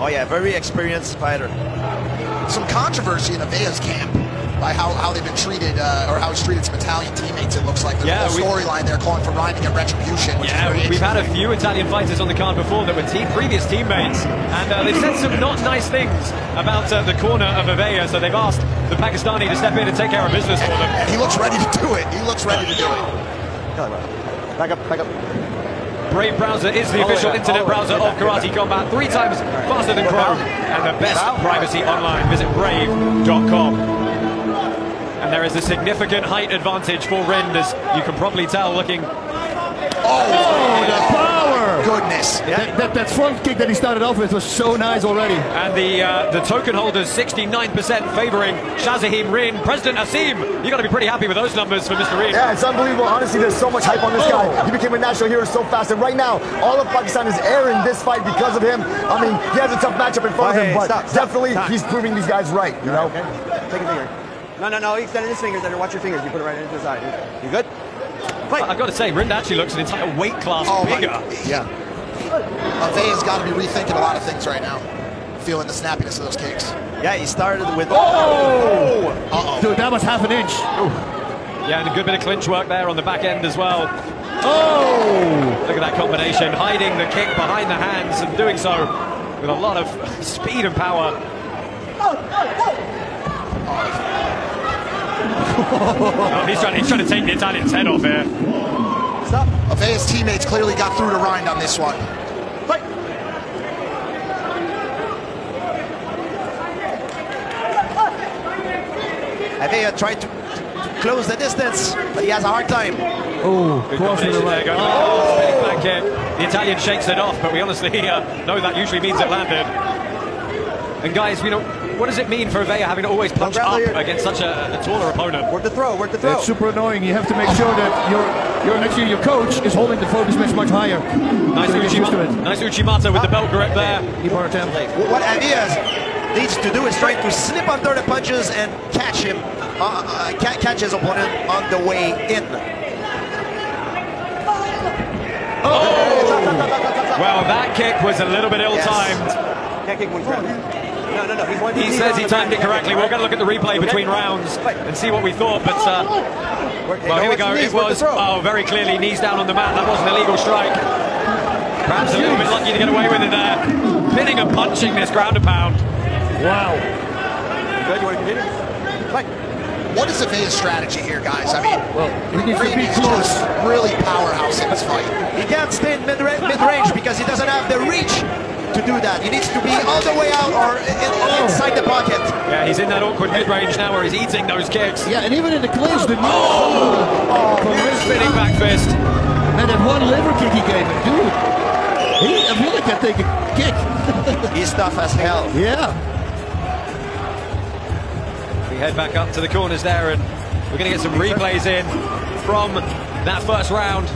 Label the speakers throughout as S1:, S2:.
S1: Oh yeah, very experienced fighter.
S2: Some controversy in Avea's camp by how they've been treated, or how he's treated some Italian teammates. It looks like there's a whole storyline there calling for Ryan to get retribution. Which is
S3: we've had a few Italian fighters on the card before that were previous teammates, and they've said some not nice things about the corner of Avea, so they've asked the Pakistani to step in and take care of business for them.
S2: And he looks ready to do it. He looks ready to do it.
S1: Back up, back up.
S3: Brave Browser is the official internet browser of Karate Combat, 3 times faster than Chrome, and the best privacy online. Visit brave.com. And there is a significant height advantage for Rind, as you can probably tell looking.
S4: Oh, the power!
S2: Goodness.
S4: Yeah. That front kick that he started off with was so nice already.
S3: And the token holders 69% favoring Shazahim Rind. President Asim, you got to be pretty happy with those numbers for Mr. Rind.
S5: Yeah, it's unbelievable. Honestly, there's so much hype on this guy. He became a national hero so fast, and right now, all of Pakistan is airing this fight because of him. I mean, he has a tough matchup in front of him, but definitely he's proving these guys right, you know?
S1: Okay. Take a finger. No, he extended his fingers, then watch your fingers. You put it right into the side. You good?
S3: Fight. I've got to say, Rind actually looks an entire weight class bigger.
S2: Yeah. Avea's got to be rethinking a lot of things right now. Feeling the snappiness of those kicks.
S1: Yeah, he started with...
S4: Dude, that was half an inch.
S3: Yeah, and a good bit of clinch work there on the back end as well. Look at that combination, hiding the kick behind the hands and doing so with a lot of speed and power. He's trying to take the Italian's head off here.
S2: Stop. Avea's teammates clearly got through to Rind on this one.
S1: Fight. Avea tried to close the distance, but he has a hard time.
S4: Oh, cross to the right.
S3: Back kick. The Italian shakes it off, but we honestly know that usually means it landed. And guys, you know, what does it mean for Avea having to always punch up against such a taller opponent?
S1: Work the throw, work the throw.
S4: It's super annoying. You have to make sure that your coach is holding the focus much higher.
S3: Nice Uchimata with the belt grip there.
S1: What Avea needs to do is try to slip under the punches and catch him, catch his opponent on the way in.
S3: Well, that kick was a little bit ill-timed.
S1: Can't kick one grab. No.
S3: He says he timed it correctly. We're going to look at the replay between rounds and see what we thought. But well, here we go. It was very clearly knees down on the mat. That was an illegal strike. Perhaps a little bit lucky to get away with it there. Pinning and punching this ground and pound.
S4: Wow.
S1: Good. You want to continue? Fight.
S2: What is Avea's strategy here, guys? I mean,
S4: he needs to be close.
S2: Really powerhouse in this fight.
S1: He can't stay in mid-range because he doesn't have the reach to do that. He needs to be all the way out or inside the pocket.
S3: Yeah, he's in that awkward mid-range now where he's eating those kicks.
S4: Yeah, and even in the clinch, the
S3: spinning back fist.
S4: Man, that one liver kick he gave him, dude. I really can take a kick.
S1: He's tough as hell.
S4: Yeah.
S3: We head back up to the corners there, and we're going to get some replays in from that first round.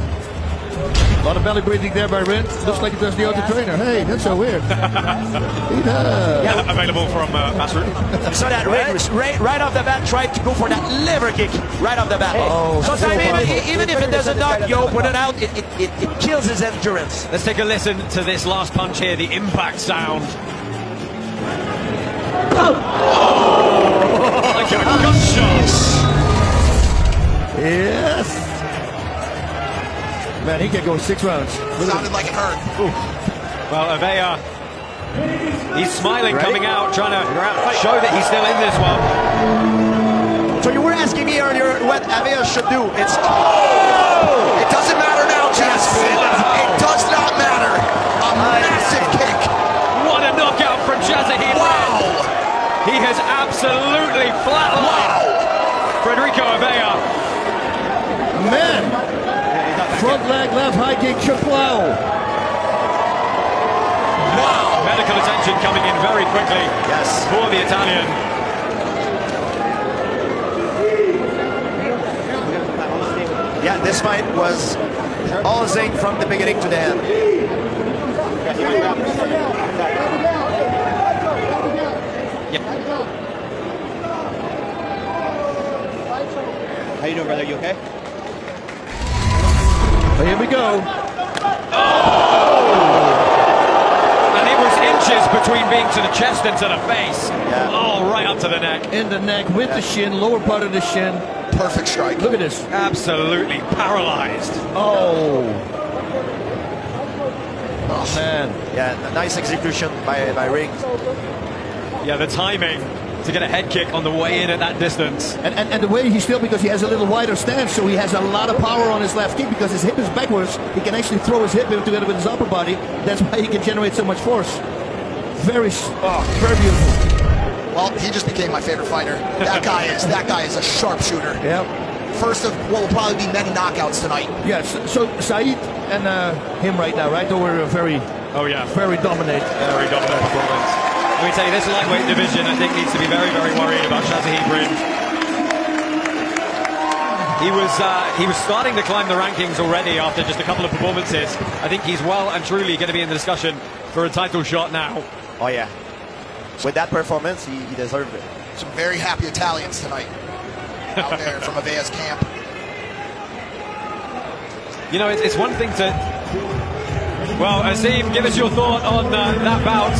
S4: A lot of belly breathing there by Rind. Looks like he does the other trainer. Hey, that's so weird.
S3: Yeah, available from Masru.
S1: You saw that right off the bat, tried to go for that liver kick right off the bat. So I mean, even if it doesn't knock your opponent out, it kills his endurance.
S3: Let's take a listen to this last punch here, the impact sound. Like a gunshot.
S4: Yes. Man, he can go 6 rounds.
S2: Sounded like it hurt.
S3: Well, Avea, he's smiling coming out, trying to show that he's still in this one.
S1: So you were asking me earlier what Avea should do. It
S2: doesn't matter now, Jasper. It does not matter. A massive kick.
S3: What a knockout from Shazahim.
S2: Wow.
S3: He has absolutely flatlined Federico Avea.
S4: Man. Front leg, left high kick, wow.
S3: Wow. Medical attention coming in very quickly.
S1: Yes.
S3: For the Italian.
S1: Yeah, this fight was all zing from the beginning to the end.
S3: Yep.
S1: How you doing, brother? You okay?
S4: Here we go.
S3: And it was inches switches between being to the chest and to the face.
S1: Yeah.
S3: Oh, right up to the neck.
S4: In the neck, with the shin, lower part of the shin.
S2: Perfect strike.
S4: Look at this.
S3: Absolutely paralyzed.
S4: Oh. Oh, man.
S1: Yeah, nice execution by Ring.
S3: Yeah, the timing to get a head kick on the way in at that distance.
S4: And the way he's still, because he has a little wider stance, so he has a lot of power on his left kick because his hip is backwards. He can actually throw his hip in together with his upper body. That's why he can generate so much force. Very beautiful.
S2: Well, he just became my favorite fighter. That guy is a sharpshooter.
S4: Yeah.
S2: First of what will probably be many knockouts tonight.
S4: Yeah, so Saeed and him right now, right? They were very dominant.
S3: Very dominant performance. Let me tell you, this lightweight division, I think, needs to be very, very worried about Shazahid Rind. He was starting to climb the rankings already after just a couple of performances. I think he's well and truly going to be in the discussion for a title shot now.
S1: Oh yeah, with that performance, he deserved it.
S2: Some very happy Italians tonight out there from Avea's camp.
S3: You know, it's one thing to... Well, Azim, give us your thought on that bout.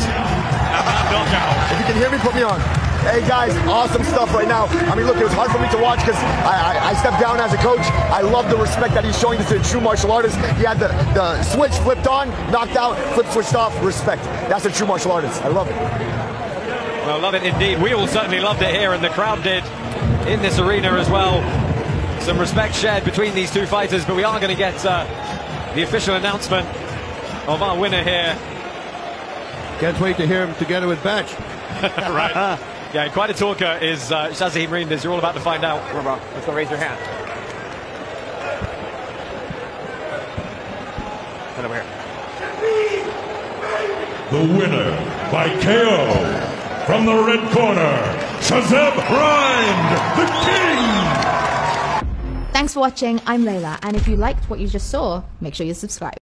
S3: Knockout.
S5: If you can hear me, put me on. Hey guys, awesome stuff right now. I mean, look, it was hard for me to watch because I stepped down as a coach. I love the respect that he's showing to a true martial artist. He had the switch flipped on, knocked out, flip switched off, respect. That's a true martial artist. I love it.
S3: Well, love it indeed. We all certainly loved it here, and the crowd did in this arena as well. Some respect shared between these two fighters, but we are going to get the official announcement of our winner here.
S4: Can't wait to hear him together with Batch.
S3: Right. Yeah, quite a talker is Shazahid Rind, as you're all about to find out.
S1: Come on, bro. Let's go raise your hand. Come over here.
S6: The winner by KO from the red corner, Shazahid Rind, the king!
S7: Thanks for watching. I'm Layla, and if you liked what you just saw, make sure you subscribe.